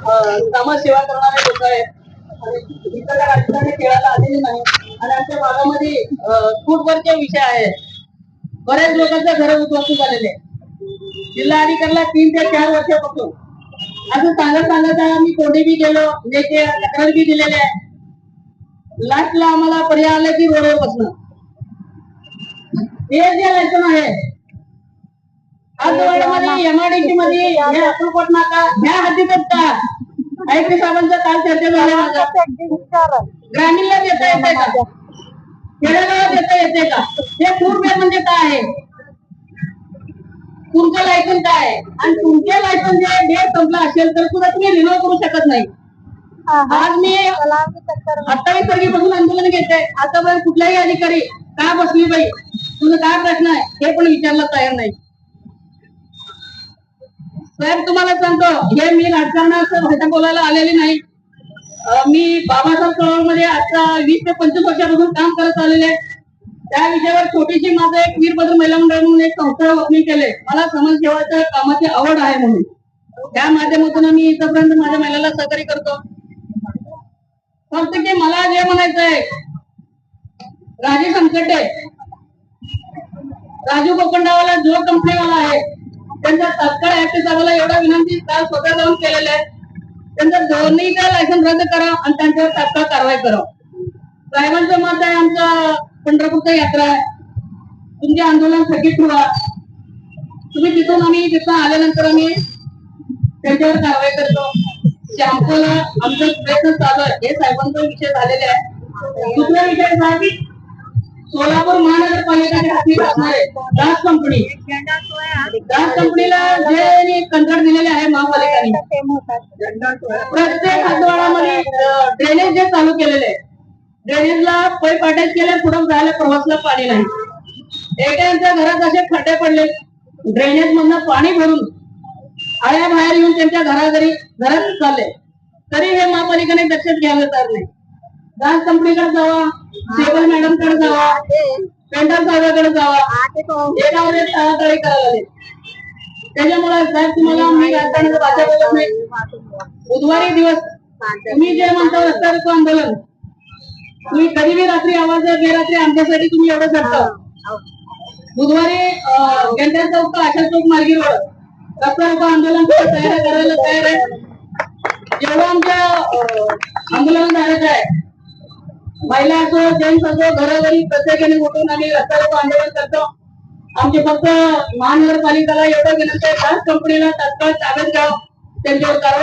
समाजसेवा करणारे लोक आहेत आणि इतर राजकारणी खेळायला आलेले नाही आणि आमच्या भागामध्ये फूटवरचे विषय आहेत. बऱ्याच लोकांच्या घर उद्ध्वस्त झालेले जिल्हाधिकाऱ्याला 3 ते 4 वर्षापासून असं सांगत आम्ही कोणी बी गेलो लेखे तक्रार बी दिलेले आहे. लास्टला आम्हाला पर्याय आलं की रोडवर बसणं. हे जे लायसन आहे आजवाड्यामध्ये एमआयडीसी मध्ये हे अक्कलकोट नाका ह्या हद्दीतच का आयटी साहेबांचा काल चर्चा झाली. ग्रामीणला देता येते का, खेडेगावात देता येते का, हे पूर्ण म्हणजे काय आहे, तुमचं लायसन काय आहे आणि तुमचे लायसन जे डेट संपला असेल तर सुद्धा तुम्ही रिन्यू करू शकत नाही. आज मी 28 तारखेपासून आंदोलन घेते. आतापर्यंत कुठलाही अधिकारी का बसली बाई तुझं काय प्रश्न आहे हे पण विचारला तयार नाही. साहेब तुम्हाला सांगतो हे मी राजकारणात भाषा बोलायला आलेली नाही. मी बाबासाहेब चळवळीमध्ये आता 20 ते 25 वर्षापासून काम करत आलेले आहे. त्या विषयावर छोटीशी माझं एक वीरभद्र महिला मंडळ म्हणून एक संस्था ओपनिंग केले. मला समाजसेवाच्या कामाची आवड आहे म्हणून त्या माध्यमातून मी इथपर्यंत माझ्या महिलाला सहकार्य करतो. फक्त की मला जे म्हणायचं आहे राजू संकटे राजू कोकंडावाला जो कंपनीवाला आहे त्यांचा तात्काळ ऍक्ट साहेबाला एवढा विनंती काल स्वतः जाऊन केलेला आहे. त्यांचं दोन्हीचा लायसन रद्द करा आणि त्यांच्यावर तात्काळ कारवाई करा. साहेबांचं मत आहे आमचा पंढरपूरचा यात्रा आहे तुमचे आंदोलन स्थगित ठेवा. तुम्ही तिथून आल्यानंतर आम्ही त्यांच्यावर कारवाई करतो. शॅम्पूला आमचा प्रयत्न चालू आहे. हे साहेबांचा विषय झालेला आहे. दुसरा विषय साहेब सोलापूर महानगरपालिकेचे हाती असणारे दास कंपनीला जे कंत्राट दिलेले आहे महापालिकाने प्रत्येक हातवाडामध्ये ड्रेनेज जे चालू केलेले आहे ड्रेनेजला पाईप अटॅच केले पुढे जायला प्रवासला पाणी नाही. एकेकांच्या घरात असे खड्डे पडले ड्रेनेज मधनं पाणी भरून आळ्या बाहेर येऊन त्यांच्या घरात चालले तरी हे महापालिकेने दक्षता घ्यायला तयार नाही. दास कंपनीकडे जावा, सेवल मॅडम कडे जावा, पेंटर साहेबांकडे जावा, एकावर एक टाळाटाळी करायला लागले. त्याच्यामुळे साहेब तुम्हाला मी राजकारणाचा भाषा बोलत नाही. बुधवारी दिवस तुम्ही जे म्हणता रस्ता रोको आंदोलन तुम्ही कधी बी रात्री आवाज बेरात्री आमच्यासाठी तुम्ही एवढं करता. बुधवारी गेंडा चौक आशा चौक मार्गी रोड रस्ता रोको आंदोलन तयार करायला तयार आहे. जेवढं आमच्या आंदोलन झालं आहे महिला असो जेंट्स असो घरोघरी प्रत्येकाने उठून आम्ही रस्ता रोको आंदोलन करतो. आमचे फक्त महानगरपालिकेला एवढं विनंती आहे कंपनीला तात्काळ ताब्यात घ्यावं त्यांच्यावर कारवाई